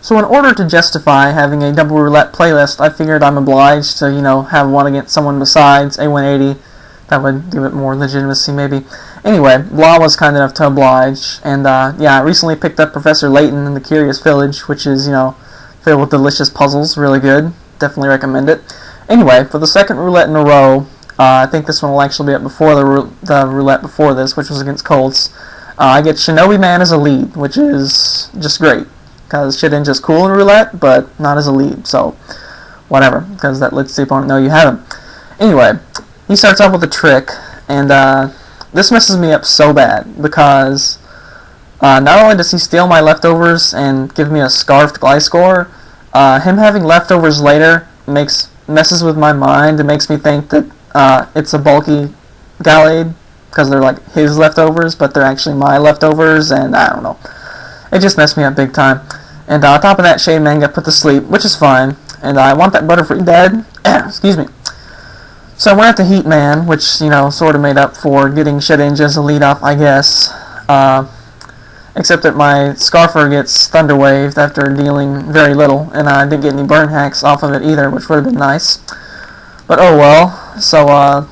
So in order to justify having a Double Roulette playlist, I figured I'm obliged to, have one against someone besides A180. That would give it more legitimacy, maybe. Anyway, Blah was kind enough to oblige, and I recently picked up Professor Layton in the Curious Village, which is, filled with delicious puzzles, really good. Definitely recommend it. Anyway, for the second roulette in a row, I think this one will actually be up before the roulette before this, which was against Colts. I get Shinobi Man as a lead, which is just great, because Shedinja's cool in roulette, but not as a lead, so whatever, because that lets the opponent know you have him. Anyway, he starts off with a trick, and this messes me up so bad, because not only does he steal my leftovers and give me a scarfed Gliscor, him having leftovers later messes with my mind. It makes me think that it's a bulky Gallade, because they're like his leftovers, but they're actually my leftovers, and I don't know. It just messed me up big time. And on top of that, Shade Man got put to sleep, which is fine. And I want that Butterfree dead. Excuse me. So I went after Heat Man, which, sort of made up for getting Shedinja as a lead-off, I guess. Except that my Scarfer gets Thunder Waved after dealing very little, and I didn't get any burn hacks off of it either, which would have been nice. But oh well. So I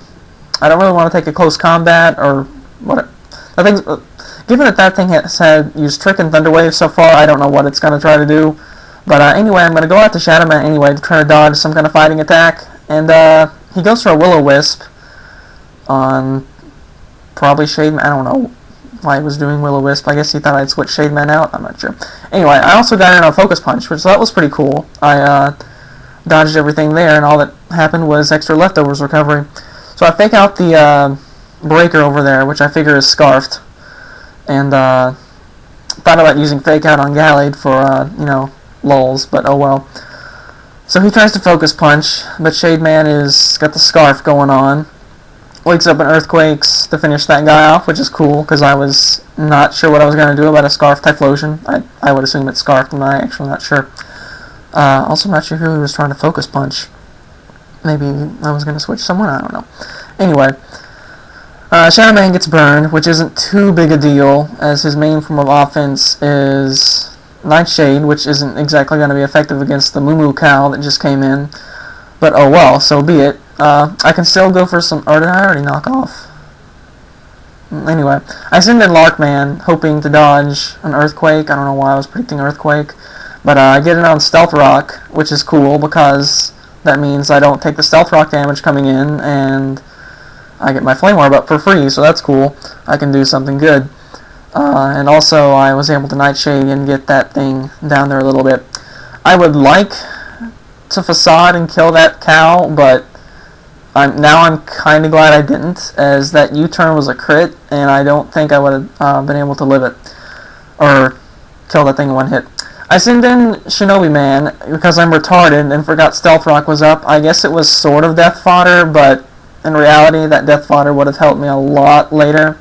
don't really want to take a close combat or what. Given that thing has used Trick and Thunder Wave so far, I don't know what it's going to try to do. But anyway, I'm going to go out to Shadow Man anyway to try to dodge some kind of fighting attack, and he goes for a Will-O-Wisp on probably Shade Man. I don't know why he was doing Will-O-Wisp. I guess he thought I'd switch Shade Man out. I'm not sure. Anyway, I also got in on Focus Punch, which that was pretty cool. I dodged everything there, and all that happened was extra leftovers recovery. So I fake out the Breaker over there, which I figure is Scarfed, and thought about using Fake Out on Gallade for, lulz, but oh well. So he tries to Focus Punch, but Shade Man is got the Scarf going on. Wakes up in Earthquakes to finish that guy off, which is cool, because I was not sure what I was going to do about a Scarf Typhlosion. I would assume it's Scarfed, and I'm actually not sure. Also not sure who he was trying to Focus Punch. Maybe I was going to switch someone, I don't know. Anyway, Shadow Man gets burned, which isn't too big a deal, as his main form of offense is Nightshade, which isn't exactly going to be effective against the Moo Cow that just came in. But oh well, so be it. I can still go for some... Or did I already knock off? Anyway, I send in Larkman, hoping to dodge an Earthquake. I don't know why I was predicting Earthquake. But I get it on Stealth Rock, which is cool, because that means I don't take the Stealth Rock damage coming in, and I get my Flame Orb up for free, so that's cool. I can do something good. And also, I was able to Nightshade and get that thing down there a little bit. I would like to Facade and kill that cow, but I'm kind of glad I didn't, as that U-turn was a crit, and I don't think I would have been able to live it, or kill that thing in one hit. I sent in Shinobi Man because I'm retarded and forgot Stealth Rock was up. I guess it was sort of death fodder, but in reality, that death fodder would have helped me a lot later.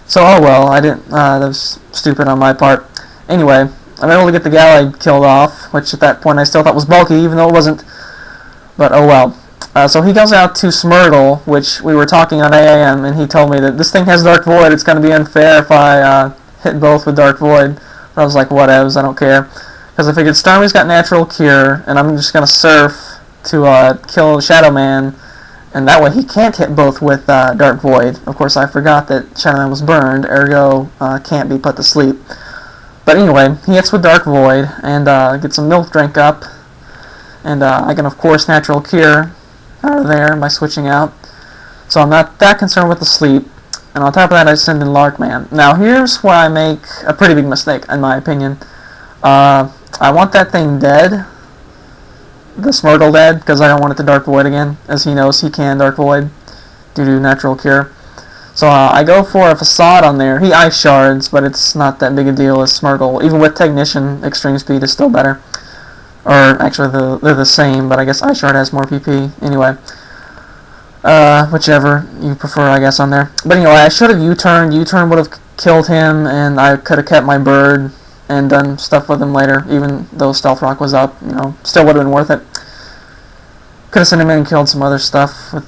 So, oh well, I didn't, that was stupid on my part. Anyway, I'm able to get the Gallade killed off, which at that point I still thought was bulky, even though it wasn't. But oh well. So he goes out to Smirtle, which we were talking on AAM, and he told me that this thing has Dark Void, it's going to be unfair if I hit both with Dark Void. But I was like, whatevs, I don't care. Because I figured Starmie's got Natural Cure, and I'm just going to Surf to kill Shadow Man, and that way he can't hit both with Dark Void. Of course, I forgot that Shadow Man was burned, ergo can't be put to sleep. But anyway, he hits with Dark Void, and gets a Milk Drink up, and I can, of course, Natural Cure out of there by switching out. So I'm not that concerned with the sleep. And on top of that, I send in Larkman. Now, here's where I make a pretty big mistake, in my opinion. I want that thing dead. The Smirtle dead, because I don't want it to Dark Void again. As he knows, he can Dark Void due to Natural Cure. So I go for a Facade on there. He Ice Shards, but it's not that big a deal as Smirtle. Even with Technician, Extreme Speed is still better. Or, actually, they're the same, but I guess Ice Shard has more PP. Anyway. Whichever you prefer, I guess, on there. But anyway, I should have U-turned. U-turn would have killed him, and I could have kept my bird and done stuff with him later, even though Stealth Rock was up. Still would have been worth it. Could have sent him in and killed some other stuff with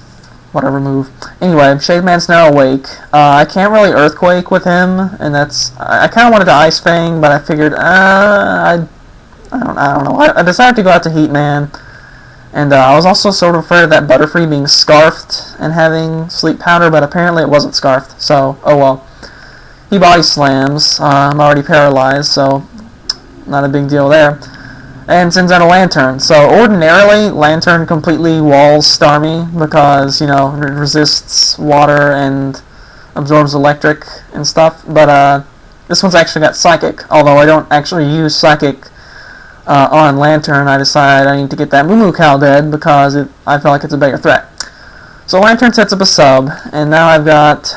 whatever move. Anyway, Shade Man's now awake. I can't really Earthquake with him, and I kind of wanted to Ice Fang, but I figured, I'd I don't know. I decided to go out to Heatman, and I was also sort of afraid of that Butterfree being scarfed and having sleep powder, but apparently it wasn't scarfed. So oh well. He body slams. I'm already paralyzed, so not a big deal there. And sends out a Lantern. So ordinarily, Lantern completely walls Starmie because, you know, it resists water and absorbs electric and stuff. But this one's actually got Psychic, although I don't actually use Psychic on Lantern. I decide I need to get that Moo Moo Cow dead because I feel like it's a bigger threat. So Lantern sets up a sub, and now I've got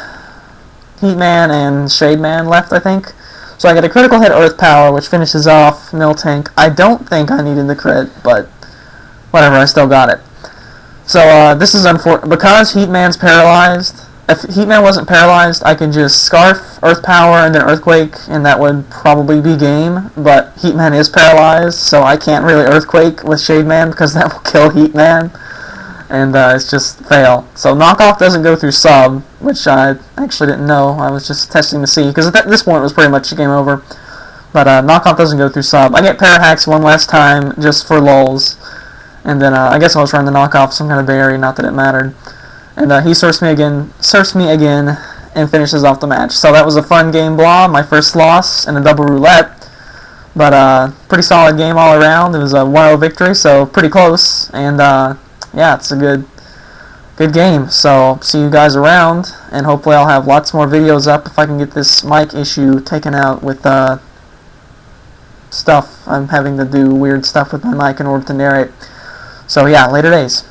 Heatman and Shademan left, I think. So I get a critical hit Earth Power, which finishes off Miltank. I don't think I needed the crit, but whatever, I still got it. So this is unfortunate because Heatman's paralyzed. If Heatman wasn't paralyzed, I could just Scarf, Earth Power, and then Earthquake, and that would probably be game. But Heatman is paralyzed, so I can't really Earthquake with Shademan because that will kill Heatman. And it's just fail. So knockoff doesn't go through sub, which I actually didn't know. I was just testing to see, because at this point it was pretty much game over. But knockoff doesn't go through sub. I get Parahacks one last time just for lulz, and then I guess I was trying to knock off some kind of berry, not that it mattered. And he surfs me again, and finishes off the match. So that was a fun game, blah. My first loss in a double roulette, but pretty solid game all around. It was a 1-0 victory, so pretty close, and yeah, it's a good game. So see you guys around, and hopefully I'll have lots more videos up if I can get this mic issue taken out with stuff. I'm having to do weird stuff with my mic in order to narrate. So yeah, later days.